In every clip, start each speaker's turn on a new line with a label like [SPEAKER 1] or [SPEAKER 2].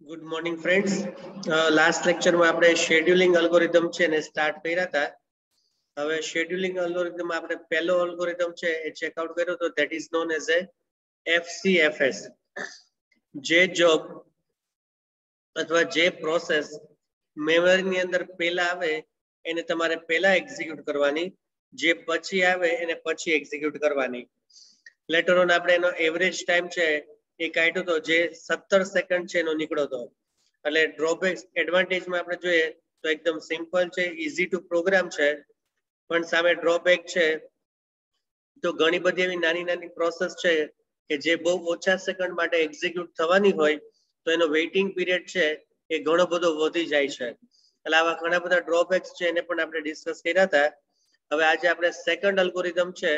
[SPEAKER 1] Good morning friends. Last લેક્ચરમાં આપણે scheduling algorithm છે ને સ્ટાર્ટ કર્યા હતા. હવે શેડ્યુલિંગ અલ્ગોરિધમ આપણે પહેલો અલ્ગોરિધમ છે એ ચેકઆઉટ કર્યો તો that is known as a FCFS. જે જોબ અથવા જે પ્રોસેસ મેમરીની અંદર પહેલા આવે એને તમારે પહેલા એક્ઝિક્યુટ કરવાની, જે પછી આવે એને પછી એક્ઝિક્યુટ કરવાની. લેટર ઓન આપણે એનો એવરેજ ટાઈમ છે એ કાઢ્યો તો જે 17 સેકન્ડ છે એનો નીકળ્યો હતો. એટલે ડ્રોબેક્સ એડવાન્ટેજમાં આપણે જોઈએ તો એકદમ સિમ્પલ છે, ઈઝી ટુ પ્રોગ્રામ છે, પણ સામે ડ્રોબેક છે તો ઘણી બધી એવી નાની નાની પ્રોસેસ છે કે જે બહુ ઓછા સેકન્ડ માટે એક્ઝિક્યુટ થવાની હોય તો એનો વેઇટિંગ પીરિયડ છે એ ઘણો બધો વધી જાય છે. એટલે આવા ઘણા બધા ડ્રોબેક્સ છે એને પણ આપણે ડિસ્કસ કર્યા હતા. હવે આજે આપણે સેકન્ડ અલ્ગોરિધમ છે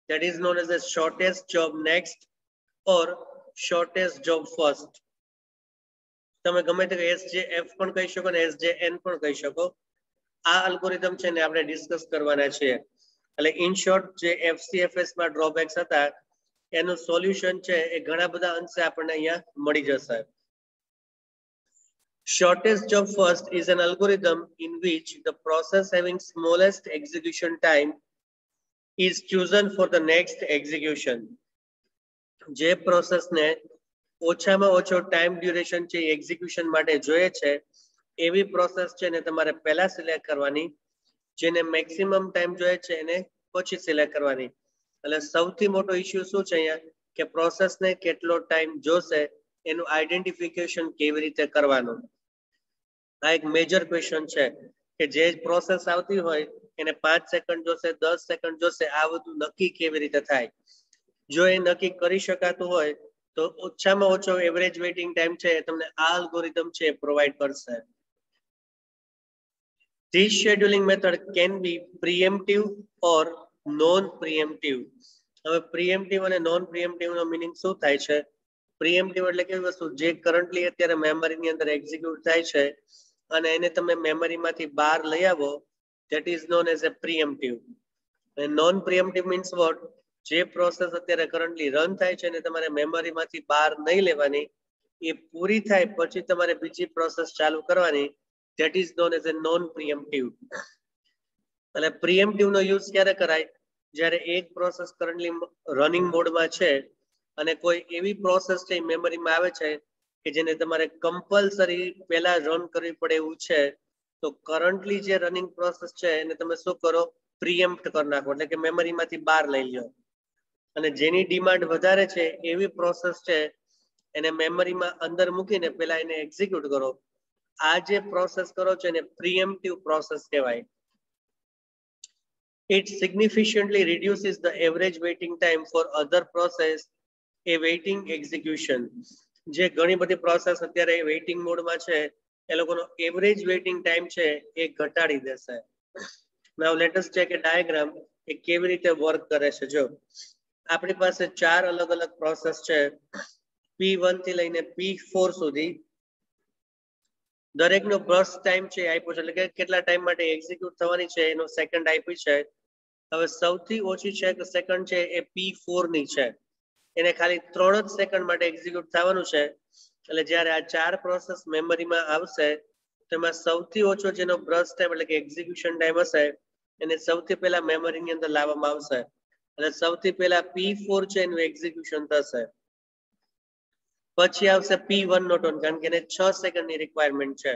[SPEAKER 1] that is known as the shortest job next or shortest job first. તમે ગમે તે SJF પણ કહી શકો ને SJN પણ કહી શકો. આ અલ્ગોરિધમ છે ને આપણે ડિસ્કસ કરવાના છે. એટલે ઇન શોર્ટ જે FCFS માં ડ્રોબેક્સ હતા એનું સોલ્યુશન છે એ ઘણા બધા અંશે આપણને અહીંયા મળી જશે. Shortest job first is an algorithm in which the process having smallest execution time is chosen for the next execution. જે પ્રોસેસને ઓછામાં ઓછો ટાઈમ ડ્યુરેશન છે એક્ઝિક્યુશન માટે જોઈએ છે એવી પ્રોસેસ છે ને તમારે પહેલા સિલેક્ટ કરવાની, જેને મેક્સિમમ ટાઈમ જોઈએ છે એને પછી સિલેક્ટ કરવાની. એટલે સૌથી મોટો ઇશ્યુ શું છે અહીંયા કે પ્રોસેસને કેટલો ટાઈમ જોશે એનું આઈડેન્ટિફિકેશન કેવી રીતે કરવાનું. આ એક મેજર ક્વેશ્ચન છે કે જે પ્રોસેસ આવતી હોય એને 5 સેકન્ડ જોશે, 10 સેકન્ડ જોશે, આ બધું નક્કી કેવી રીતે થાય. જો એ નક્કી કરી શકાતું હોય તો ઓછામાં ઓછો એવરેજ વેઇટિંગ ટાઈમ છે તમને આ અલ્ગોરિધમ છે પ્રોવાઈડ કરશે. This scheduling method can be preemptive or non-preemptive. હવે preemptive અને non-preemptive નો મીનિંગ શું થાય છે? preemptive એટલે કેવી વસ્તુ જે કરન્ટલી અત્યારે મેમરીની અંદર એક્ઝિક્યુટ થાય છે અને એને તમે મેમરીમાંથી બહાર લઈ આવો, that is known as a preemptive. and non-preemptive means what? જે પ્રોસેસ અત્યારે કરન્ટલી રન થાય છે અને તમારે મેમરીમાંથી બહાર નહીં લેવાની, એ પૂરી થાય પછી તમારે બીજી પ્રોસેસ ચાલુ કરવાની, that is known as a non-preemptive. એટલે preemptive નો યુઝ ક્યારે કરાય? જ્યારે એક પ્રોસેસ કરન્ટલી રનિંગ મોડમાં છે અને કોઈ એવી પ્રોસેસ છે મેમરીમાં આવે છે કે જેને તમારે કમ્પલસરી પહેલા રન કરવી પડે એવું છે, તો કરન્ટલી જે રનિંગ પ્રોસેસ છે એને તમે શું કરો? પ્રીએમ્પ્ટ કરી નાખો, એટલે કે મેમરીમાંથી બહાર લઈ લો. અને જેની ડિમાન્ડ વધારે છે એવી પ્રોસેસ છે એને મેમરીમાં અંદર મૂકીને પહેલા એને એક્ઝિક્યુટ કરો. આ જે પ્રોસેસ કરો છો એને પ્રીએમ્પ્ટિવ પ્રોસેસ કહેવાય. It significantly reduces the average waiting time for other process awaiting execution. જે ઘણી બધી પ્રોસેસ અત્યારે વેઇટિંગ મોડમાં છે એ લોકોનો એવરેજ વેઇટિંગ ટાઈમ છે એ ઘટાડી દેશે. Now let us check a diagram એ કેવી રીતે વર્ક કરે છે. જો આપણી પાસે ચાર અલગ અલગ પ્રોસેસ છે P1 થી લઈને P4 સુધી. દરેકનો બર્સ્ટ ટાઈમ છે આપ્યો છે, એટલે કે કેટલા ટાઈમ માટે એક્ઝિક્યુટ થવાની છે એનો સેકન્ડ આપી છે. હવે સૌથી ઓછી છે કે સેકન્ડ છે એ P4 ની છે, એને ખાલી 3 જ સેકન્ડ માટે એક્ઝિક્યુટ થવાનું છે. એટલે જ્યારે આ ચાર પ્રોસેસ મેમરીમાં આવશે તેમાં સૌથી ઓછો જેનો બર્સ્ટ ટાઈમ એટલે કે એક્ઝિક્યુશન ટાઈમ હશે એને સૌથી પહેલા મેમરીની અંદર લાવવામાં આવશે. એટલે સૌથી પહેલા P4 છે એનું એક્ઝિક્યુશન થશે. પછી આવશે P1 નો ટર્ન, કારણ કે એને 6 સેકન્ડની રિક્વાયરમેન્ટ છે.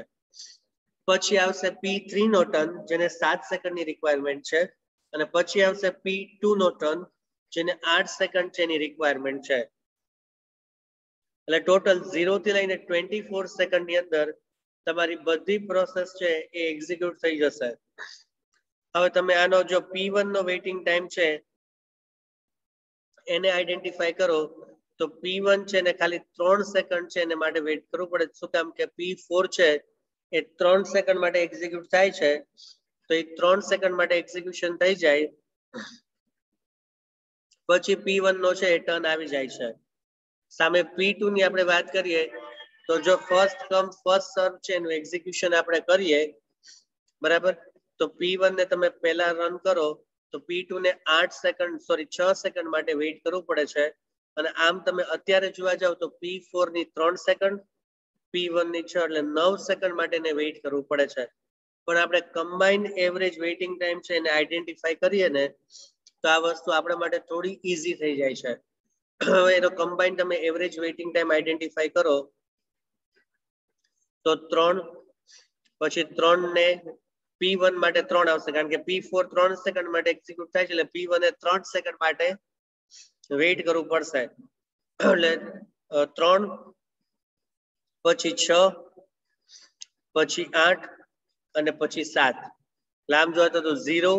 [SPEAKER 1] પછી આવશે P3 નો ટર્ન જેને 7 સેકન્ડની રિક્વાયરમેન્ટ છે. અને પછી આવશે P2 નો ટર્ન જેને 8 સેકન્ડ છે એની રિક્વાયરમેન્ટ છે. એટલે ટોટલ 0 થી લઈને 24 સેકન્ડની અંદર તમારી બધી પ્રોસેસ છે એ એક્ઝિક્યુટ થઈ જશે. હવે તમે આનો જો P1 નો વેઇટિંગ ટાઈમ છે એને આઈડેન્ટિફાઈ કરો તો P1 છે ને ખાલી 3 સેકન્ડ છે એને માટે વેઇટ કરવું પડે. શું કામ કે P4 છે એ 3 સેકન્ડ માટે એક્ઝિક્યુટ થાય છે, તો એ 3 સેકન્ડ માટે એક્ઝિક્યુશન થઈ જાય પછી P1 નો છે એ ટર્ન આવી જાય છે. સામે P2 ની આપણે વાત કરીએ તો જો ફર્સ્ટ કમ ફર્સ્ટ સર્વ છે એનું એક્ઝિક્યુશન આપણે કરીએ, બરાબર, તો P1 ને તમે પહેલા રન કરો તો P2 ને 6 સેકન્ડ માટે વેઇટ કરવું પડે છે. અને આમ તમે અત્યારે જોવા જાવ તો P4 ની 3 સેકન્ડ P1 ની 6 એટલે 9 સેકન્ડ માટે એને વેઇટ કરવું પડે છે. પણ આપણે કમ્બાઇન્ડ એવરેજ વેઇટિંગ ટાઈમ છે એને આઈડેન્ટિફાઈ કરીએ ને તો આ વસ્તુ આપણા માટે થોડી ઈઝી થઈ જાય છે. હવે એનો કમ્બાઇન્ડ તમે એવરેજ વેઇટિંગ ટાઈમ આઈડેન્ટિફાઈ કરો તો 3 પછી 3 ને P1 માટે 3 આવશે કારણ કે P4 3 સેકન્ડ માટે એક્ઝિક્યુટ થાય છે એટલે P1 એ 3 સેકન્ડ માટે વેઇટ કરવું પડશે. એટલે 3 પછી 6 પછી 8 અને પછી 7 લાંબ જોવા તો 0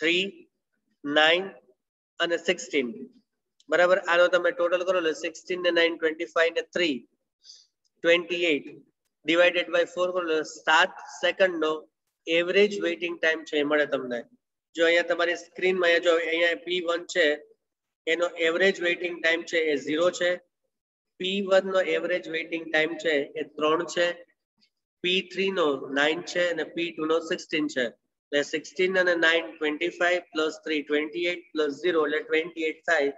[SPEAKER 1] 3 9 અને 16 બરાબર. આનો તમે ટોટલ કરો એટલે 16 ને 9 25 ને 3 28 ડિવાઇડેડ બાય 4 કરો એટલે 7 સેકન્ડ નો એવરેજ વેઇટિંગ ટાઈમ છે એ મળે તમને. જો અહીંયા તમારી સ્ક્રીનમાં જો અહીંયા P1 છે એનો એવરેજ વેઇટિંગ ટાઈમ છે એ 0 છે. P1 નો એવરેજ વેઇટિંગ ટાઈમ છે એ 3 છે. P3 નો 9 છે અને P2 નો 16 છે. એટલે 16 અને 9 25 પ્લસ 3 28 પ્લસ 0 એટલે 28 થાય.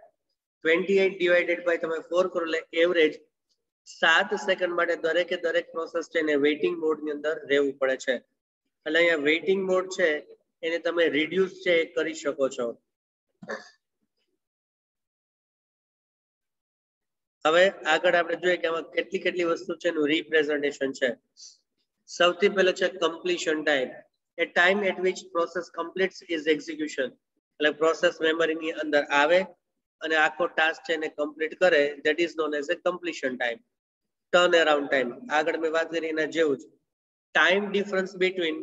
[SPEAKER 1] 28 ડિવાઇડેડ બાય તમે 4 કરો એટલે એવરેજ 7 સેકન્ડ માટે દરેક પ્રોસેસ છે એને વેઇટિંગ મોડ ની અંદર રહેવું પડે છે. એટલે અહીંયા વેઇટિંગ મોડ છે એને તમે રિડ્યુસ છે કરી શકો છો. હવે આગળ આપણે જોઈએ કે આમાં કેટલી વસ્તુ છે એનું રિપ્રેઝન્ટેશન છે. સૌથી પહેલો છે completion time. A time at which process completes is execution. એટલે પ્રોસેસ મેમરીની અંદર આવે અને આખો ટાસ્ક છે એને કમ્પ્લીટ કરે that is known as a completion time. Turn around time આગળ મેં વાત કરી એના જેવું જ. Time difference between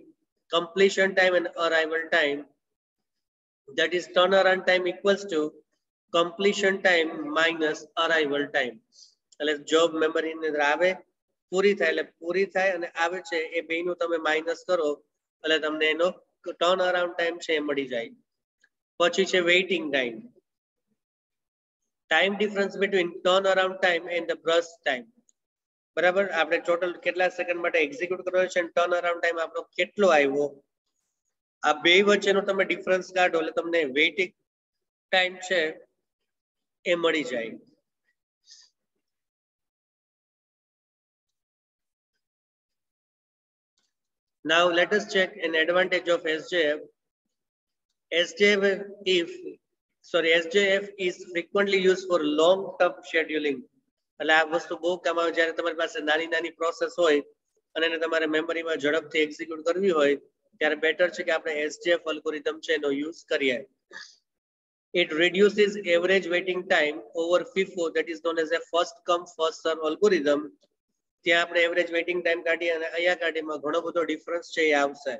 [SPEAKER 1] completion time and arrival time, that is turnaround time equals to completion time minus arrival time. એટલે જોબ મેમરી ની અંદર આવે પૂરી થાય એટલે પૂરી થાય અને આવે છે એ બેનું તમે માઇનસ કરો એટલે તમને એનો ટર્ન અરાઉન્ડ ટાઈમ છે એ મળી જાય. પછી છે waiting time. Time difference between turn around time and the burst time. બરાબર. આપણે ટોટલ કેટલા સેકન્ડ માટે એક્ઝિક્યુટ કરવાનો છે અને ટર્ન અરાઉન્ડ ટાઈમ આપણો કેટલો આવ્યો આ બે વચ્ચેનો તમે ડિફરન્સ કાઢો એટલે તમને વેઇટિંગ ટાઈમ છે એ મળી જાય. Now let us check an advantage of SJF. SJF is frequently used for long term scheduling. એટલે આ વસ્તુ બહુ કામ આવે જ્યારે તમારી પાસે નાની પ્રોસેસ હોય અને એને તમારે મેમરીમાં ઝડપથી એક્ઝિક્યુટ કરવી હોય ત્યારે બેટર છે કે આપણે SJF અલ્ગોરિધમ છે એનો યુઝ કરીએ. It reduces average waiting time over FIFO, that is known as a first come first serve algorithm. ત્યાં આપણે એવરેજ વેઇટિંગ ટાઈમ કાઢીએ અને અહીંયા કાઢીમાં ઘણો બધો ડિફરન્સ છે એ આવશે.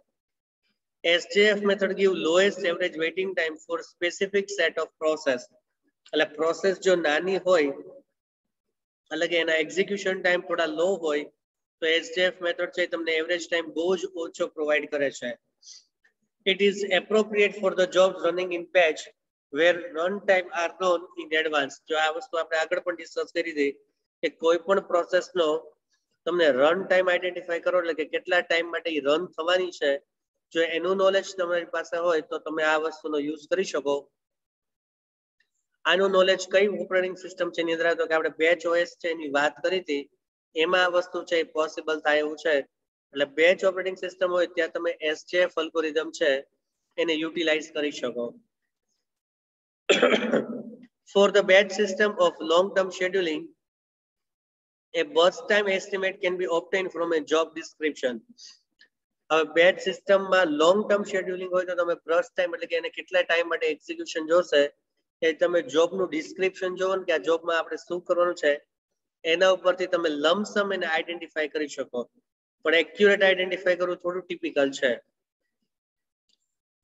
[SPEAKER 1] SJF method give lowest average waiting time for specific set of process. એટલે પ્રોસેસ જો નાની હોય એટલે કે એના એક્ઝિક્યુશન ટાઈમ થોડા લો હોય તો SJF મેથડ છે તમને એવરેજ ટાઈમ બહુ જ ઓછો પ્રોવાઈડ કરે છે. It is appropriate for the jobs running in batch where run time are known in advance. જો આ વસ્તુ આપણે આગળ પણ ડિસ્કસ કરી હતી કે કોઈ પણ પ્રોસેસનો તમને રન ટાઈમ આઈડેન્ટિફાઈ કરો એટલે કે કેટલા ટાઈમ માટે રન થવાની છે જો એનું નોલેજ તમારી પાસે હોય તો તમે આ વસ્તુનો યુઝ કરી શકો. આનું નોલેજ કઈ ઓપરેટિંગ સિસ્ટમ છે એની અંદર તો કે આપણે બેચ OS છે એની વાત કરી હતી એમાં આ વસ્તુ છે એ પોસિબલ થાય એવું છે. એટલે બેચ ઓપરેટિંગ સિસ્ટમ હોય ત્યાં તમે SJF અલ્ગોરિધમ છે એને યુટિલાઇઝ કરી શકો. For the batch system of long-term scheduling, a burst time estimate can be obtained from a job description. હવે બેચ સિસ્ટમમાં લોંગ ટર્મ શેડ્યુલિંગ હોય તો તમે બર્સ્ટ ટાઈમ એટલે કે એને કેટલા ટાઈમ માટે એક્ઝિક્યુશન જોશે એ તમે જોબનું ડિસ્ક્રિપ્શન જોવો ને કે આ જોબમાં આપણે શું કરવાનું છે એના ઉપરથી તમે લમસમ એને આઈડેન્ટિફાઈ કરી શકો. પણ એક્યુરેટ આઈડેન્ટિફાઈ કરવું થોડું ટિપિકલ છે.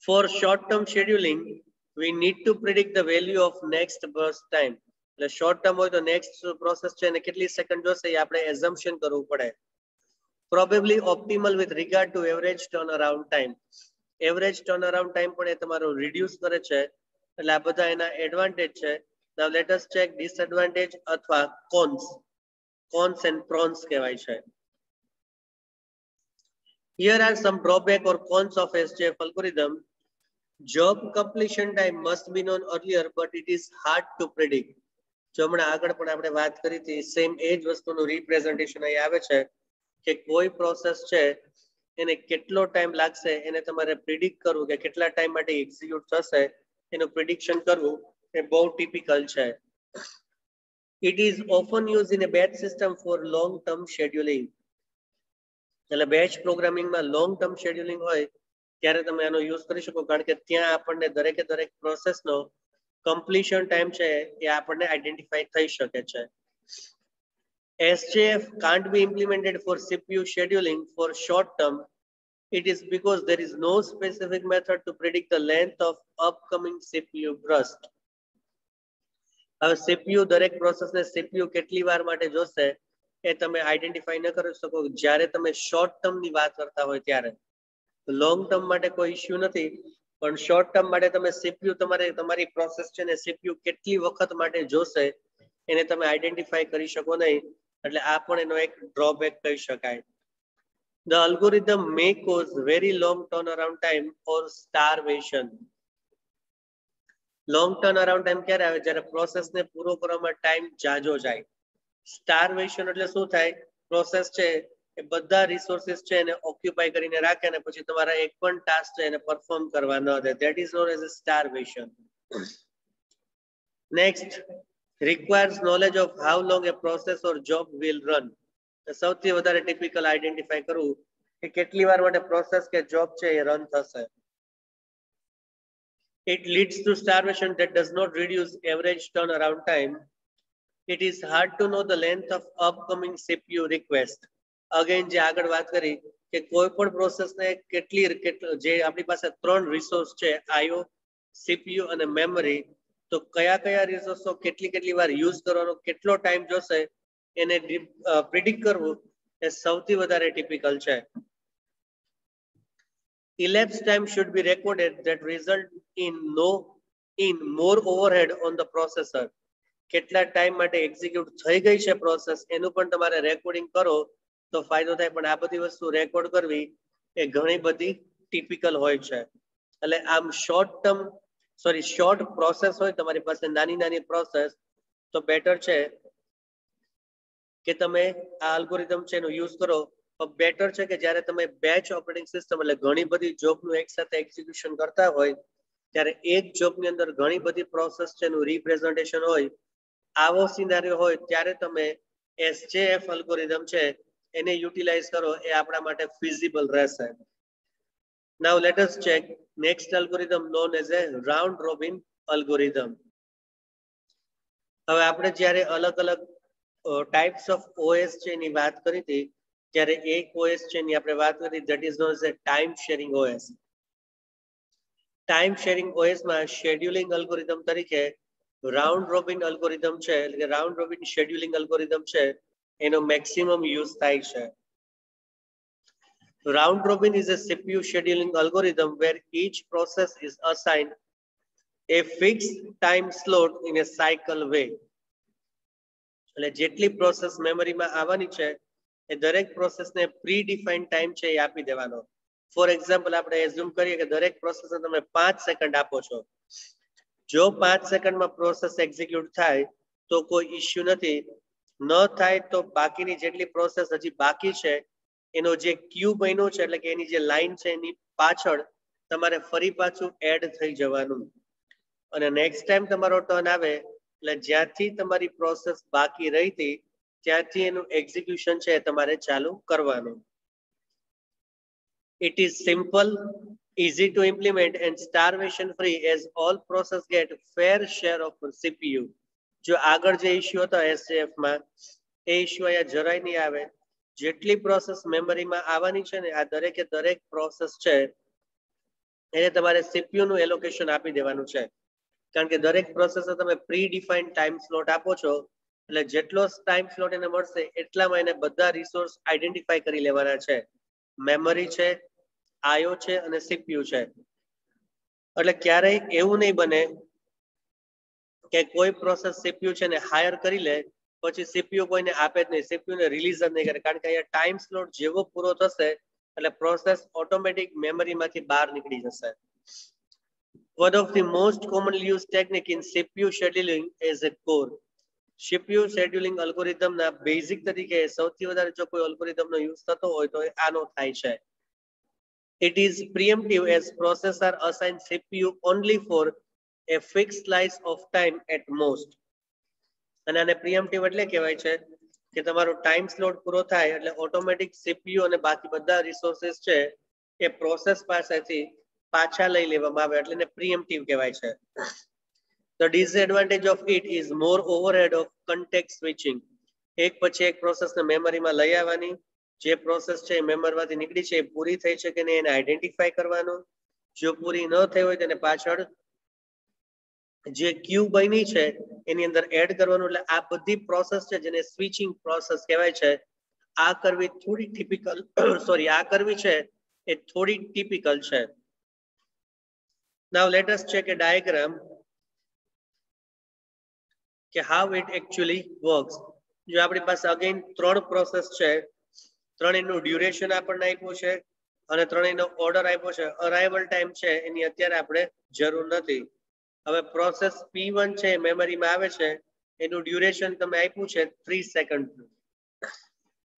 [SPEAKER 1] For short term scheduling, we need to predict the value of next burst time. એટલે શોર્ટ ટર્મ હોય તો નેક્સ્ટ પ્રોસેસ છે એને કેટલી સેકન્ડ જોશે એ આપણે એઝમ્પશન કરવું પડે. Probably optimal with regard to average turnaround time. Average turnaround time પણ એ તમારો રિડ્યુસ કરે છે એટલે આ બધા એના એડવાન્ટેજ છે. Now let us check disadvantage અથવા cons and pros કહેવાય છે. Here are some drawback or cons of SJF algorithm. Job completion time must be known earlier, but it is hard to predict. જો હમણાં આગળ પણ આપણે વાત કરી હતી સેમ એ જ વસ્તુનું રિપ્રેઝન્ટેશન અહીં આવે છે કે કોઈ પ્રોસેસ છે એને કેટલો ટાઈમ લાગશે એને તમારે પ્રિડિક્ટ કરવું કે કેટલા ટાઈમ માટે એક્ઝિક્યુટ થશે એનું પ્રિડિક્શન કરવું એ બહુ ટિપિકલ છે. It is often used in a batch system for long term scheduling. એટલે બેચ પ્રોગ્રામિંગમાં લોંગ ટર્મ શેડ્યુલિંગ હોય ત્યારે તમે આનો યુઝ કરી શકો કારણ કે ત્યાં આપણને દરેકે દરેક પ્રોસેસનો કમ્પ્લીશન ટાઈમ છે એ આપણને આઈડેન્ટિફાઈ થઈ શકે છે. SJF can't be implemented for CPU scheduling for short term. It is because there is no specific method to predict the length of upcoming CPU burst. હવે CPU દરેક પ્રોસેસને CPU કેટલી વાર માટે જોશે એ તમે આઈડેન્ટિફાઈ ન કરી શકો જ્યારે તમે શોર્ટ ટર્મની વાત કરતા હોય ત્યારે. લોંગ ટર્મ માટે કોઈ ઇશ્યુ નથી પણ શોર્ટ ટર્મ માટે તમે CPU તમારી પ્રોસેસ છે ને CPU કેટલી વખત માટે જોશે એને તમે આઈડેન્ટિફાઈ કરી શકો નહીં એટલે આ પણ એનો એક ડ્રોબેક કહી શકાય. The algorithm may cause very long turnaround time or starvation. Long turn around time ક્યારે આવે જ્યારે પ્રોસેસને પૂરો કરવામાં ટાઈમ જાજો જાય. સ્ટારવેશન એટલે શું થાય પ્રોસેસ છે એ બધા રિસોર્સિસ છે એને ઓક્યુપાય કરીને રાખે અને પછી તમારા એક પણ ટાસ્ક છે એને પરફોર્મ કરવા ન દે. That is known as a starvation. Next requires knowledge of how long a process or job will run. સૌથી વધારે ટિપિકલ આઈડેન્ટિફાઈ કરવું કે કેટલી વાર માટે પ્રોસેસ કે જોબ છે એ રન થશે. It leads to starvation that does not reduce average turnaround time. It is hard to know the length of upcoming CPU request. Again, જે આગળ વાત કરી કે કોઈ પણ પ્રોસેસને જે આપણી પાસે ત્રણ રિસોર્સ છે IO, CPU અને મેમરી તો કયા રિસોર્સો કેટલી વાર યુઝ કરવાનો કેટલો ટાઈમ જોશે એને પ્રિડિક્ટ કરવું એ સૌથી વધારે ટિપિકલ છે. Elapsed time should be recorded that result in more overhead on the processor. કેટલા ટાઈમ માટે એક્ઝિક્યુટ થઈ ગઈ છે પ્રોસેસ એનું પણ તમારે રેકોર્ડિંગ કરો તો ફાયદો થાય પણ આ બધી વસ્તુ રેકોર્ડ કરવી એ ઘણી બધી ટિપિકલ હોય છે. એટલે આમ શોર્ટ પ્રોસેસ હોય તમારી પાસે નાની પ્રોસેસ તો બેટર છે કે તમે આ અલ્ગોરિધમ છે એનો યુઝ કરો. બેટર છે કે જ્યારે તમે બેચ ઓપરેટિંગ સિસ્ટમ એટલે ઘણી બધી જોબનું એકસાથે એક્ઝિક્યુશન કરતા હોય ત્યારે એક જોબની અંદર ઘણી બધી પ્રોસેસ છે એનું રિપ્રેઝન્ટેશન હોય આવો સિનારીઓ હોય ત્યારે તમે SJF અલ્ગોરિધમ છે એને યુટિલાઇઝ કરો એ આપણા માટે ફિઝિબલ રહેશે. Now let us check next algorithm known as a round robin algorithm. હવે આપણે જ્યારે અલગ ટાઈપ્સ ઓફ OS છે એની વાત કરી હતી ત્યારે એક OS છે એની આપણે વાત કરી that is known as a time sharing OS. Time sharing OS માં શેડ્યુલિંગ અલ્ગોરિધમ તરીકે રાઉન્ડ રોબિન અલ્ગોરિધમ છે એટલે કે રાઉન્ડ રોબિન શેડ્યુલિંગ અલ્ગોરિધમ છે એનો મેક્સિમમ યુઝ થાય છે. Round robin is a CPU scheduling algorithm where each process is assigned a fixed time slot in a cycle way. એટલે જેટલી પ્રોસેસ મેમરીમાં આવવાની છે એ દરેક પ્રોસેસને પ્રી-ડિફાઇન્ડ ટાઈમ છે એ આપી દેવાનો. ફોર એક્ઝામ્પલ આપણે એઝ્યુમ કરીએ કે દરેક પ્રોસેસને તમે 5 સેકન્ડ આપો છો. જો 5 સેકન્ડમાં પ્રોસેસ એક્ઝિક્યુટ થાય તો કોઈ ઇશ્યુ નથી. ન થાય તો બાકીની જેટલી પ્રોસેસ હજી બાકી છે એનો જે ક્યુ બન્યો છે એટલે કે એની જે લાઈન છે એની પાછળ તમારે ફરી પાછું એડ થઈ જવાનું અને નેક્સ્ટ ટાઈમ તમારો ટર્ન આવે એટલે જ્યાંથી તમારી પ્રોસેસ બાકી રહી હતી ત્યાંથી એનું એક્ઝિક્યુશન છે તમારે ચાલુ કરવાનું. It is simple, easy to implement and starvation free as all process get fair share of CPU. જો આગળ જે ઇશ્યુ હતો SJF માં એ ઇશ્યુ અહીંયા જરાય નહીં આવે. જેટલી પ્રોસેસ મેમરીમાં આવવાની છે ને આ દરેકે દરેક પ્રોસેસ છે એને તમારે CPU નું એલોકેશન આપી દેવાનું છે કારણ કે દરેક પ્રોસેસર તમે પ્રી ડિફાઇન્ડ ટાઈમ સ્લોટ આપો છો એટલે જેટલો ટાઈમ સ્લોટ એને મળશે એટલામાં એને બધા રિસોર્સ આઈડેન્ટિફાઈ કરી લેવાના છે. મેમરી છે, IO છે અને CPU છે. એટલે ક્યારેય એવું નહીં બને કે કોઈ પ્રોસેસ CPU છે ને હાયર કરી લે પછી CPU કોઈને આપે જ નહીં, CPU ને રિલીઝ જ નહીં કરે કારણ કે અહીંયા ટાઈમ સ્લોટ જેવો પૂરો થશે એટલે પ્રોસેસ ઓટોમેટિક મેમરીમાંથી બહાર નીકળી જશે. One of the most commonly used technique in CPU scheduling is a core. CPU scheduling અલ્ગોરિધમના બેઝિક તરીકે સૌથી વધારે જો કોઈ અલ્ગોરિધમનો યુઝ થતો હોય તો આનો થાય છે. It is preemptive as processor assign CPU only for a fixed slice of time at most. અને આને preemptive એટલે કહેવાય છે કે તમારો ટાઈમ સ્લોટ પૂરો થાય એટલે ઓટોમેટિક CPU અને બાકી બધા રિસોર્સિસ છે એ પ્રોસેસ પાસેથી પાછા લઈ લેવામાં આવે એટલે એને preemptive કહેવાય છે. The disadvantage of it is more overhead of context switching. એક પછી એક પ્રોસેસને મેમરીમાં લઈ આવવાની, જે પ્રોસેસ છે એ મેમરીમાંથી નીકળી છે એ પૂરી થઈ છે કે નહીં એને આઈડેન્ટિફાઈ કરવાનું, જો પૂરી ન થઈ હોય તેને પાછળ જે ક્યુ બની છે એની અંદર એડ કરવાનું. એટલે આ બધી પ્રોસેસ છે જેને સ્વિચિંગ પ્રોસેસ કહેવાય છે. આ કરવી થોડી ટિપિકલ આ કરવી છે એ થોડી ટિપિકલ છે. Now let us check a diagram કે how it actually works. જો આપણી પાસે અગેન ત્રણ પ્રોસેસ છે, ત્રણેયનું ડ્યુરેશન આપણને આપ્યું છે અને ત્રણેયનો ઓર્ડર આપ્યો છે. અરાઇવલ ટાઈમ છે એની અત્યારે આપણે જરૂર નથી. હવે પ્રોસેસ P1 છે મેમરીમાં આવે છે, એનું ડ્યુરેશન તમે આપ્યું છે 3 સેકન્ડ,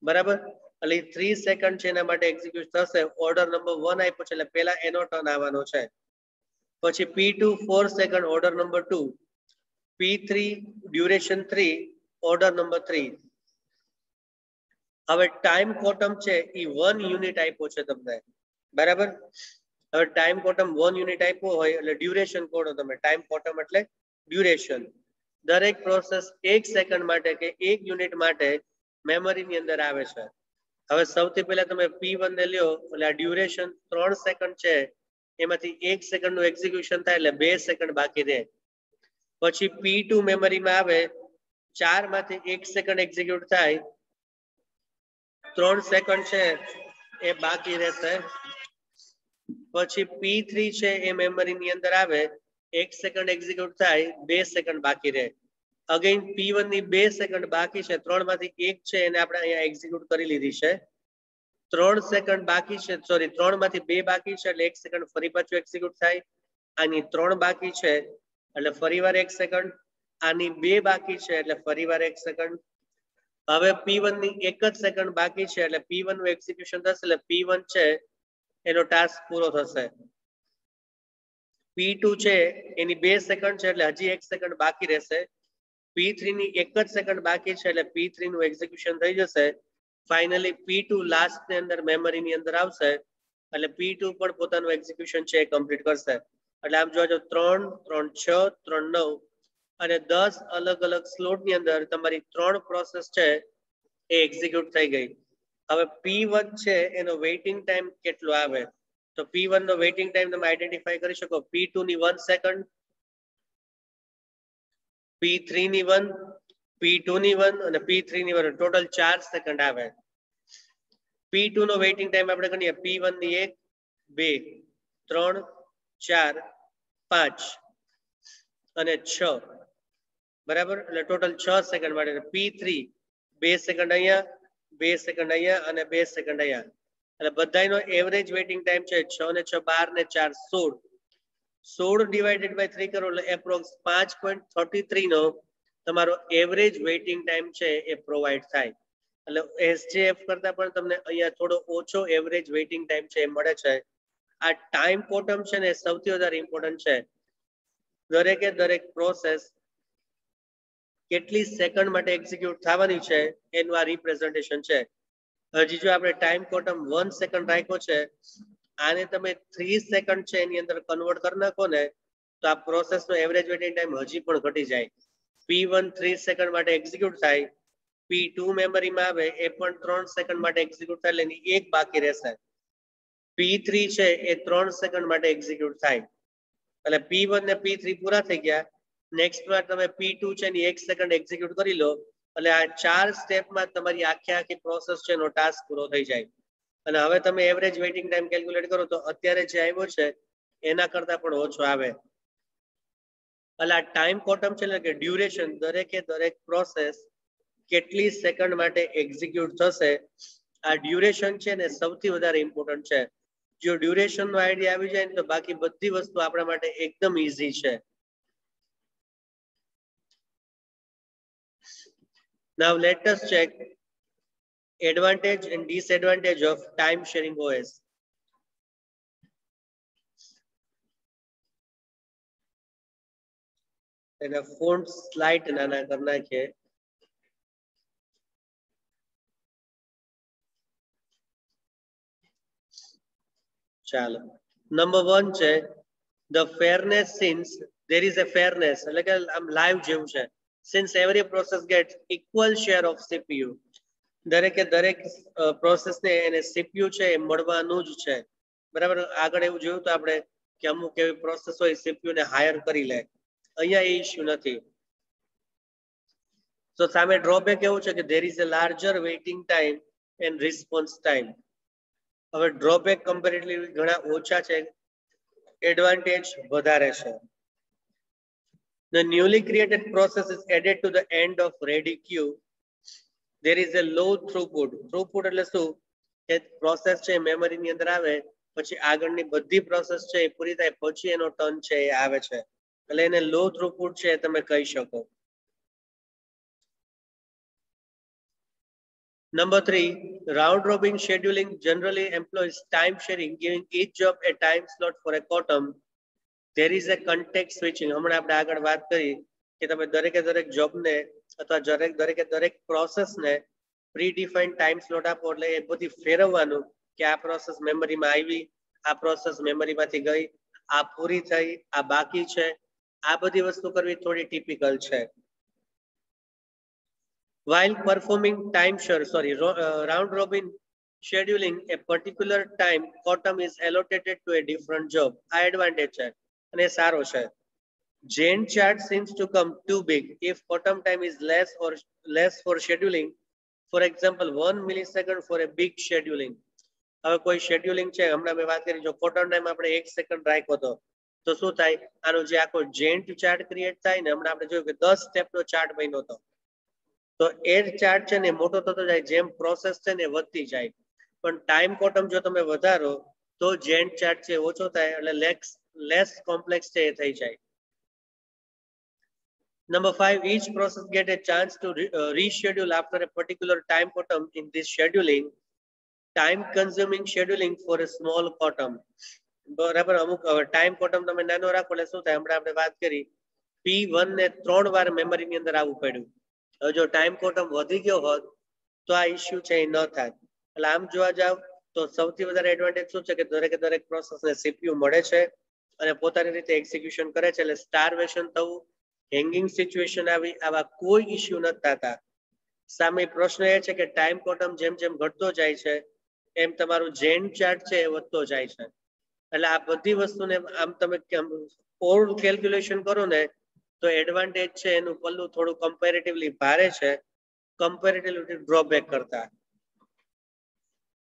[SPEAKER 1] બરાબર. એટલે 3 સેકન્ડ છે એના માટે એક્ઝિક્યુટ થશે. ઓર્ડર નંબર 1 આપ્યો છે એટલે પહેલા એનો ટર્ન આવવાનો છે. પછી P2 4 second, order number 2. P3 duration 3, order number 3. હવે ટાઈમ ક્વોન્ટમ છે એ 1 યુનિટ આપ્યો છે તમને, બરાબર. હવે ટાઈમ ક્વોન્ટમ 1 યુનિટ આપ્યો હોય એટલે ડ્યુરેશન કોડો તમે. ટાઈમ ક્વોન્ટમ એટલે ડ્યુરેશન. દરેક પ્રોસેસ 1 સેકન્ડ માટે કે 1 યુનિટ માટે મેમરીની અંદર આવે છે. હવે સૌથી પહેલા તમે P1 ને લ્યો એટલે આ ડ્યુરેશન 3 સેકન્ડ છે, એમાંથી 1 સેકન્ડનું એક્ઝિક્યુશન થાય એટલે 2 સેકન્ડ બાકી રહે. પછી P2 મેમરીમાં આવે, 4 માંથી 1 સેકન્ડ એક્ઝિક્યુટ થાય, 3 સેકન્ડ છે એ બાકી રહેશે. પછી P3 છે એ મેમરીની અંદર આવે, 1 સેકન્ડ એક્ઝિક્યુટ થાય, 2 સેકન્ડ બાકી રહે. અગેન P1 ની 2 સેકન્ડ બાકી છે, 3 માંથી 1 છે એને આપણે અહીંયા એક્ઝિક્યુટ કરી લીધી છે. 3 સેકન્ડ બાકી છે, 3 માંથી 2 બાકી છે એટલે 1 સેકન્ડ ફરી પાછું એક્ઝિક્યુટ થાય. આની 3 બાકી છે એટલે ફરીવાર 1 સેકન્ડ, આની 2 બાકી છે એટલે ફરીવાર 1 સેકન્ડ. હવે P1 ની 1 જ સેકન્ડ બાકી છે એટલે P1 નું એક્ઝિક્યુશન થશે એટલે P1 છે એનો ટાસ્ક પૂરો થશે. P2 છે એની 2 સેકન્ડ છે એટલે હજી 1 સેકન્ડ બાકી રહેશે. P3 ની 1 જ સેકન્ડ બાકી છે એટલે P3 નું એક્ઝિક્યુશન થઈ જશે. ફાઇનલી P2 લાસ્ટ ની અંદર મેમરીની અંદર આવશે એટલે P2 પણ પોતાનું એક્ઝિક્યુશન છે એ કમ્પ્લીટ કરશે. એટલે આમ જોજો 3, 3, 6, 3, 9 અને 10 અલગ અલગ સ્લોટ ની અંદર તમારી 3 પ્રોસેસ છે એ એક્ઝિક્યુટ થઈ ગઈ. હવે P1 છે એનો વેઇટિંગ ટાઈમ કેટલો આવે તો P1 નો વેઇટિંગ ટાઈમ તમે આઈડેન્ટિફાઈ કરી શકો. P2 ની 1 સેકન્ડ, P3 ની 1, P2 ની 1 અને P3 ની 1, ટોટલ 4 સેકન્ડ આવે. P2 નો વેઇટિંગ ટાઈમ આપણે ગણીએ, P1 ની 1, 2, 3, 4, 5 અને 6, બરાબર. એટલે ટોટલ 6 સેકન્ડ માટે. P3 2 સેકન્ડ અહીંયા, 2 સેકન્ડ અહીંયા અને 2 સેકન્ડ અહીંયા. એટલે બધાનો એવરેજ વેઇટિંગ ટાઈમ છે 6 ને 6 12 ને 4 16. 16 ડિવાઇડેડ બાય 3 કરો એટલે એપ્રોક્સ 5.33 નો તમારો એવરેજ વેઇટિંગ ટાઈમ છે એ પ્રોવાઈડ થાય. એટલે SJF કરતા પણ તમને અહીંયા થોડો ઓછો એવરેજ વેઇટિંગ ટાઈમ છે એ મળે છે. આ ટાઈમ ક્વોન્ટમ છે ને સૌથી વધારે ઇમ્પોર્ટન્ટ છે. દરેકે દરેક પ્રોસેસ કેટલી સેકન્ડ માટે એક્ઝિક્યુટ થવાની છે એનું આ રિપ્રેઝન્ટેશન છે. હજી જો આપણે ટાઈમ ક્વોન્ટમ 1 સેકન્ડ રાખ્યો છે, આને તમે 3 સેકન્ડ છે એની અંદર કન્વર્ટ કરી નાખો ને તો આ પ્રોસેસનો એવરેજ વેઇટિંગ ટાઈમ હજી પણ ઘટી જાય. P1 3 સેકન્ડ માટે એક્ઝિક્યુટ થાય, P2 મેમરીમાં આવે એ પણ 3 સેકન્ડ માટે એક્ઝિક્યુટ થાય એટલે એની એક બાકી રહેશે. P3 છે એ 3 સેકન્ડ માટે એક્ઝિક્યુટ થાય એટલે P1 ને P3 પૂરા થઈ ગયા. નેક્સ્ટ વાર તમે P2 છે એની 1 સેકન્ડ એક્ઝિક્યુટ કરી લો એટલે આ 4 સ્ટેપમાં તમારી આખી પ્રોસેસ છે એનો ટાસ્ક પૂરો થઈ જાય. અને હવે તમે એવરેજ વેઇટિંગ ટાઈમ કેલ્ક્યુલેટ કરો તો અત્યારે જે આવ્યો છે એના કરતા પણ ઓછો આવે. એટલે આ ટાઈમ ક્વોન્ટમ છે એટલે કે ડ્યુરેશન, દરેકે દરેક પ્રોસેસ કેટલી સેકન્ડ માટે એક્ઝિક્યુટ થશે આ ડ્યુરેશન છે ને સૌથી વધારે ઇમ્પોર્ટન્ટ છે. જો ડ્યુરેશન નો આઈડિયા આવી જાય ને તો બાકી બધી વસ્તુ આપણા માટે એકદમ ઈઝી છે. Now let us check advantage and disadvantage of time sharing OS. એના ફોન્ટ સ્લાઇટ નાના કરી નાખીએ. ચાલો નંબર 1 છે the fairness since there is a fairness એટલે કે આમ લાઈવ જેવું છે. since every process gets equal share of CPU દરેકે દરેક પ્રોસેસ ને એને CPU છે એ મળવાનું જ છે. બરાબર આગળ એવું જોયું તો આપણે કે અમુક એવી પ્રોસેસ હોય CPU ને હાયર કરી લે. અહીંયા એ ઇશ્યુ નથી. તો સામે ડ્રોબેક એવું છે કે there is a larger waiting time and response time. હવે ડ્રોબેક કમ્પેરેટિવલી ઘણા ઓછા છે, એડવાન્ટેજ વધારે છે. The newly created process is added to the end of ready queue. There is a low throughput. Throughput એટલે શું કે પ્રોસેસ છે મેમરી ની અંદર આવે પછી આગળની બધી પ્રોસેસ છે એ પૂરી થાય પછી એનો ટર્ન છે એ આવે છે, એટલે એને લો થ્રુપુટ છે તમે કહી શકો. Number 3, round robin scheduling generally employs time sharing, giving each job a time slot for a quantum. There is a context switching. હમણાં આપણે આગળ વાત કરી કે તમે દરેકે દરેક જોબ ને અથવા દરેકે દરેક પ્રોસેસ ને પ્રીડિફાઇન્ડ ટાઈમ સ્લોટ આપો એટલે એ બધી ફેરવવાનું કે આ પ્રોસેસ મેમરીમાં આવી, આ પ્રોસેસ મેમરીમાંથી ગઈ, આ પૂરી થઈ, આ બાકી છે, આ બધી વસ્તુ કરવી થોડી ટિપિકલ છે. While performing round robin scheduling, a particular time quantum is allocated to a different job. આ advantage છે અને સારો છે. Gantt chart seems to come too big if quantum time is less for scheduling. For example, 1 millisecond for a big scheduling. હવે કોઈ scheduling છે હમણાં મેં વાત કરી જો ક્વાર્ટર ટાઈમ આપણે 1 સેકન્ડ રાખ્યો હતો તો શું થાય આનો જે આખો જેન્ટ ચાર્ટ ક્રિએટ થાય ને હમણાં આપણે જોયું કે 10 સ્ટેપનો ચાર્ટ બન્યો હતો તો એ ચાર્ટ છે ને મોટો થતો જાય જેમ પ્રોસેસ છે ને વધતી જાય પણ ટાઈમ ક્વોન્ટમ જો તમે વધારો તો જેન્ટ ચાર્ટ છે ઓછો થાય એટલે લેસ કોમ્પ્લેક્સ છે એ થઈ જાય. Number 5, each process get a chance to reschedule after a particular time quantum. In this scheduling, time consuming scheduling for a small quantum. બરાબર અમુક ટાઈમ ક્વોન્ટમ તમે નાનો રાખો એટલે શું થાય હમણાં આપણે વાત કરી P1 ને 3 વાર મેમરીની અંદર આવવું પડ્યું. હવે જો ટાઈમ ક્વોન્ટમ વધી ગયો હોત તો આ ઇશ્યુ છે એ ન થાય. એટલે આમ જોવા જાવ તો સૌથી વધારે એડવાન્ટેજ શું છે કે દરેકે દરેક પ્રોસેસને CPU મળે છે અને પોતાની રીતે એક્ઝિક્યુશન કરે છે એટલે સ્ટારવેશન થવું, હેંગિંગ સિચ્યુએશન આવી આવા કોઈ ઇશ્યુ નથી થતા. સામે પ્રશ્ન એ છે કે ટાઈમ ક્વોન્ટમ જેમ જેમ ઘટતો જાય છે એમ તમારું જેન્ટ ચાર્ટ છે એ વધતો જાય છે. એટલે આ બધી વસ્તુને આમ તમે ઓર કેલ્ક્યુલેશન કરો ને તો એડવાન્ટેજ છે એનું પલ્લું થોડું કમ્પેરેટિવલી ભારે છે કમ્પેરેટિવલી ડ્રોબેક કરતા.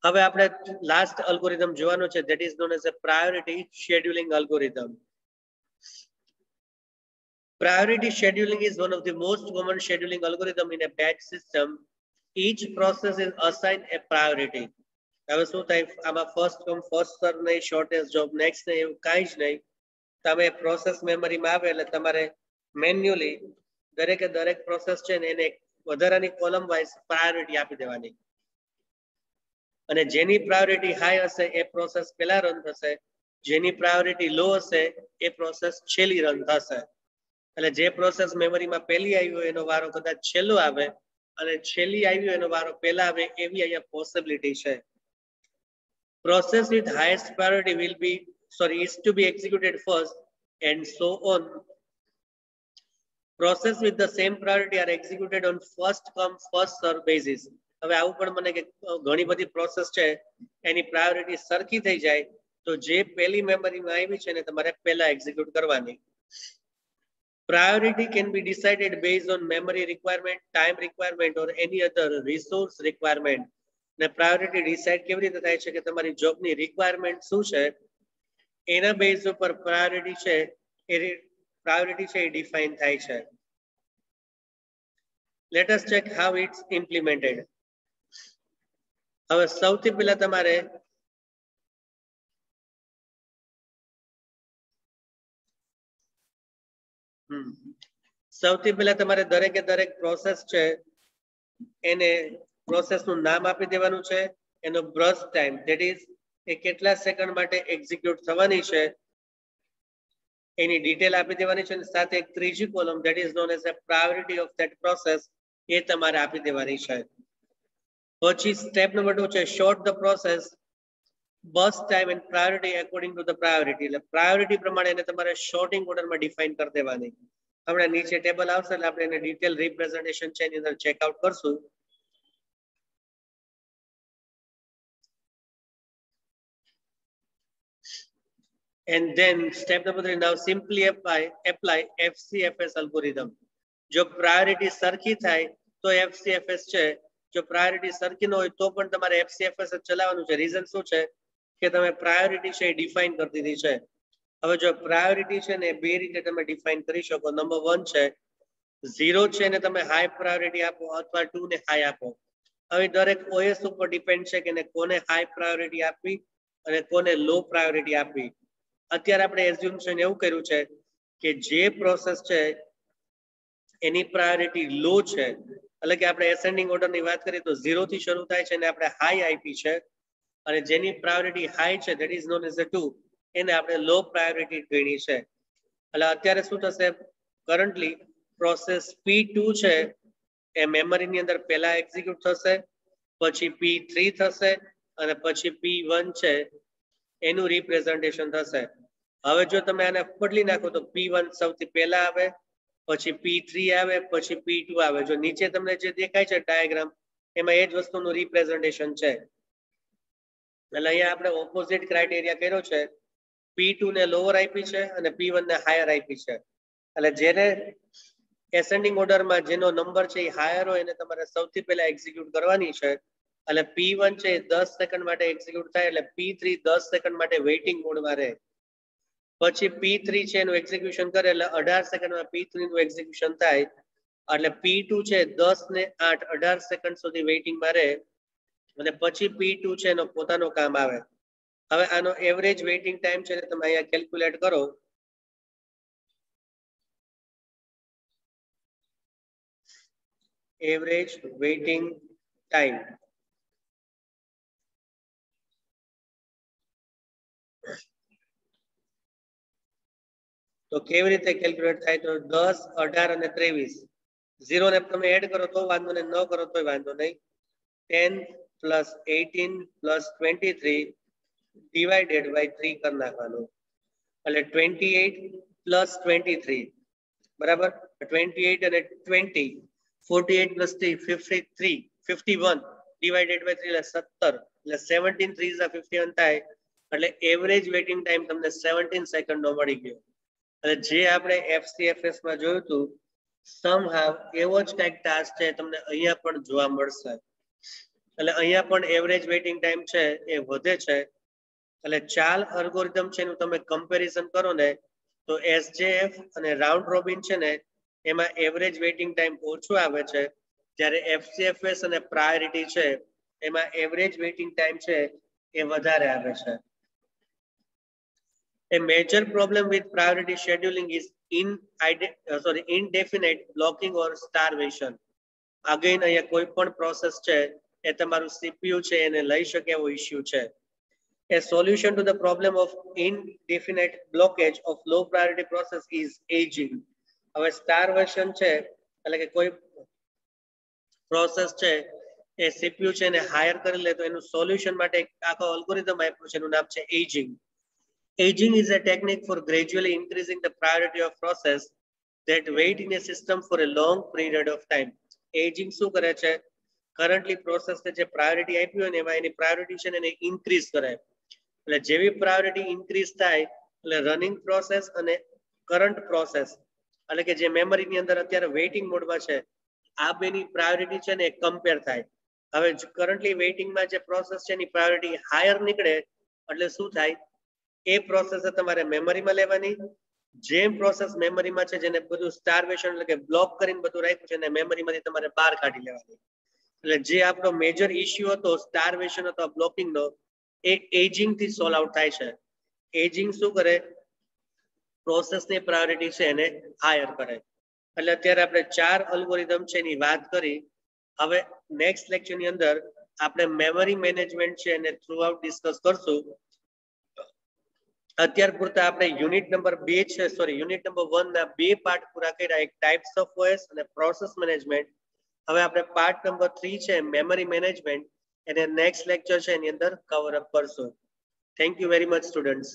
[SPEAKER 1] હવે આપણે લાસ્ટ અલ્ગોરિધમ જોવાનો છે that is known as a priority scheduling algorithm. Priority scheduling is one of the most common scheduling algorithm in a batch system. Each process is assigned a priority. હવે શું થાય આમાં first કમ first સર્વ નહીં, shortest job next નહીં, એવું કાંઈ જ નહીં. તમે પ્રોસેસ મેમરીમાં આવે એટલે તમારે મેન્યુઅલી દરેકે દરેક પ્રોસેસ છે ને એને વધારાની કોલમ વાઇઝ પ્રાયોરિટી આપી દેવાની અને જેની પ્રાયોરિટી હાઈ હશે એ પ્રોસેસ પહેલા રન થશે, જેની પ્રાયોરિટી લો હશે એ પ્રોસેસ છેલ્લી રન થશે. એટલે જે પ્રોસેસ મેમરીમાં પહેલી આવી હોય એનો વારો કદાચ છેલ્લો આવે અને છેલ્લી આવી હોય એનો વારો પહેલા આવે એવી અહીંયા પોસિબિલિટી છે. Process with highest priority is to be executed first and so on. Process with the same priority are executed on first come first serve basis. હવે આવું પણ મને કે ઘણી બધી પ્રોસેસ છે એની પ્રાયોરિટી સરખી થઈ જાય તો જે પહેલી મેમરીમાં આવી છે ને તમારે પહેલા એક્ઝિક્યુટ કરવાની. Priority can be decided based on memory requirement, time requirement or any other resource requirement. ને પ્રાયોરિટી ડિસાઇડ કેવી રીતે થાય છે કે તમારી જોબની રિક્વાયરમેન્ટ શું છે એના બેઝ ઉપર પ્રાયોરિટી છે એ ડિફાઇન થાય છે. Let us check how it's implemented. હવે સૌથી પહેલા તમારે દરેકે દરેક પ્રોસેસ છે એને પ્રોસેસનું નામ આપી દેવાનું છે, એનો બર્સ્ટ ટાઈમ ધેટ ઇઝ એ કેટલા સેકન્ડ માટે એક્ઝિક્યુટ થવાની છે એની ડિટેલ આપી દેવાની છે, અને સાથે એક ત્રીજી column that is known as a priority of that process એ તમારે આપી દેવાની છે. પછી સ્ટેપ નંબર 2 છે sort the process burst time and priority according to the priority. એટલે પ્રાયોરિટી પ્રમાણે એને તમારે શોર્ટિંગ ઓર્ડરમાં ડિફાઇન કરી દેવાની. આપણે નીચે ટેબલ આવશે એટલે આપણે એને ડિટેલ રિપ્રેઝન્ટેશન છે એની અંદર ચેકઆઉટ કરશું. And then step number 3, now simply apply FCFS algorithm. જો પ્રાયોરિટી સરખી થાય તો FCFS છે, જો પ્રાયોરિટી સરખી ન હોય તો પણ તમારે FCFS જ ચલાવવાનું છે. રીઝન શું છે કે તમે પ્રાયોરિટી છે એ ડિફાઇન કરી દીધી છે. હવે જો પ્રાયોરિટી છે ને બે રીતે તમે ડિફાઇન કરી શકો. નંબર 1 છે 0 છે ને તમે હાઈ પ્રાયોરિટી આપો અથવા 2 ને હાઈ આપો. હવે દરેક OS ઉપર ડિપેન્ડ છે કે કોને હાઈ પ્રાયોરિટી આપવી અને કોને લો પ્રાયોરિટી આપવી. અત્યારે આપણે એઝ્યુમ્પશન એવું કર્યું છે કે જે પ્રોસેસ છે એની પ્રાયોરિટી લો છે, એટલે કે આપણે એસેન્ડિંગ ઓર્ડરની વાત કરીએ તો 0 થી શરૂ થાય છે અને આપણે હાઈ આપી છે, અને જેની પ્રાયોરિટી હાઈ છે ધેટ ઇઝ નોન એઝ અ 2 એને આપણે લો પ્રાયોરિટી ગણી છે. એટલે અત્યારે શું થશે, કરન્ટલી પ્રોસેસ P2 છે એ મેમરીની અંદર પહેલા એક્ઝિક્યુટ થશે, પછી P3 થશે અને પછી P1 છે એનું રિપ્રેઝન્ટેશન થશે. હવે જો તમે આને બદલી નાખો તો P1 સૌથી પહેલા આવે, પછી P3 આવે, પછી P2 આવે. જો નીચે તમને જે દેખાય છે ડાયાગ્રામ એમાં એ જ વસ્તુનું રિપ્રેઝન્ટેશન છે. એટલે અહીંયા આપણે ઓપોઝિટ ક્રાઇટેરિયા કર્યો છે. P2 ને લોઅર આપી છે અને P1 ને હાયર આપી છે. એટલે જેને એસેન્ડિંગ ઓર્ડરમાં જેનો નંબર છે એ હાયર હોય એને તમારે સૌથી પહેલા એક્ઝિક્યુટ કરવાની છે. એટલે P1 છે 10 સેકન્ડ માટે એક્ઝિક્યુટ થાય, એટલે P3 10 સેકન્ડ માટે વેઇટિંગ મોડમાં રહે. પછી P3 છે એનું એક્ઝિક્યુશન કરે એટલે 18 સેકન્ડમાં P3 નું એક્ઝિક્યુશન થાય, એટલે P2 છે 10 ને 8 18 સેકન્ડ સુધી વેઇટિંગમાં રહે, અને પછી P2 છે એનો પોતાનો કામ આવે. હવે આનો એવરેજ વેઇટિંગ ટાઈમ છે તમે અહીંયા કેલ્ક્યુલેટ કરો. એવરેજ વેઇટિંગ ટાઈમ તો કેવી રીતે કેલ્ક્યુલેટ થાય, તો 10 18 અને 23 0 ને તમે એડ કરો તો વાંધો નહીં, ન કરો તોય વાંધો નહીં. 10 પ્લસ 18 પ્લસ 23 ડિવાઇડેડ બાય 3 કરી નાખવાનું, એટલે 28 પ્લસ 23 બરાબર. 28 અને 20 48 પ્લસ 3 53 51 ડિવાઇડેડ બાય 3 એટલે 17, એટલે 17 3 is 51 થાય, એટલે એવરેજ વેઇટિંગ ટાઈમ તમને 17 સેકન્ડનો મળી ગયો. અને જે આપણે FCFS માં જોયું હતું somehow એવો જ કંઈક ટાસ્ક છે તમને અહીંયા પણ જોવા મળશે. એટલે અહીંયા પણ એવરેજ વેઇટિંગ ટાઈમ છે એ વધે છે. એટલે ચાલ અલ્ગોરિધમ છે એનું તમે કમ્પેરિઝન કરો ને તો SJF અને રાઉન્ડ રોબિન છે ને એમાં એવરેજ વેઇટિંગ ટાઈમ ઓછો આવે છે, જ્યારે FCFS અને પ્રાયોરિટી છે એમાં એવરેજ વેઇટિંગ ટાઈમ છે એ વધારે આવે છે. A major problem with priority scheduling is indefinite blocking or starvation. Again, અહીંયા કોઈ પણ પ્રોસેસ છે એ તમારું CPU છે એને લઈ શકે એવો ઇશ્યુ છે. A solution to the problem of indefinite blockage of low priority process is aging. હવે starvation છે એટલે કે કોઈ પ્રોસેસ છે એ CPU છે એને હાયર કરી લે તો એનું સોલ્યુશન માટે એક આખો અલ્ગોરિધમ આપ્યું છે, એનું નામ છે aging. Aging is a technique for gradually increasing the priority of process that wait in a system for a long period of time. Aging શું કરે છે, કરન્ટલી પ્રોસેસ ને જે પ્રાયોરિટી આપી હોય ને એમાં એની પ્રાયોરિટી છે ને એને ઇન્ક્રીઝ કરે. એટલે જેવી પ્રાયોરિટી ઇન્ક્રીઝ થાય એટલે રનિંગ પ્રોસેસ અને કરંટ પ્રોસેસ એટલે કે જે મેમરીની અંદર અત્યારે વેઇટિંગ મોડમાં છે આ બેની પ્રાયોરિટી છે ને કમ્પેર થાય. હવે કરન્ટલી વેઇટિંગમાં જે પ્રોસેસ છે એની પ્રાયોરિટી હાયર નીકળે એટલે શું થાય, એ પ્રોસેસ તમારે મેમરીમાં લેવાની. જેમ પ્રોસેસ મેમરીમાં છે જેને બધું સ્ટાર્વેશન એટલે કે બ્લોક કરીને બધું રાખ્યું છે એને મેમરીમાંથી તમારે બહાર કાઢી લેવાની. એટલે જે આપણો મેજર ઇશ્યુ હતો સ્ટાર્વેશન અથવા બ્લોકિંગનો એ એજિંગ થી સોલ્વ આઉટ થાય છે. એજિંગ શું કરે, પ્રોસેસની પ્રાયોરિટી છે એને હાયર કરે. એટલે અત્યારે આપણે 4 અલ્ગોરિધમ છે એની વાત કરી. હવે નેક્સ્ટ લેક્ચર ની અંદર આપણે મેમરી મેનેજમેન્ટ છે એને થ્રુ આઉટ ડિસ્કસ કરશું. અત્યાર પૂરતા આપણે યુનિટ નંબર 2 છે યુનિટ નંબર 1 ના બે પાર્ટ પૂરા કર્યા, એક ટાઇપ્સ ઓફ ઓએસ અને પ્રોસેસ મેનેજમેન્ટ. હવે આપણે પાર્ટ નંબર 3 છે મેમરી મેનેજમેન્ટ એને નેક્સ્ટ લેક્ચર છે એની અંદર કવર અપ કરશું. Thank you very much students.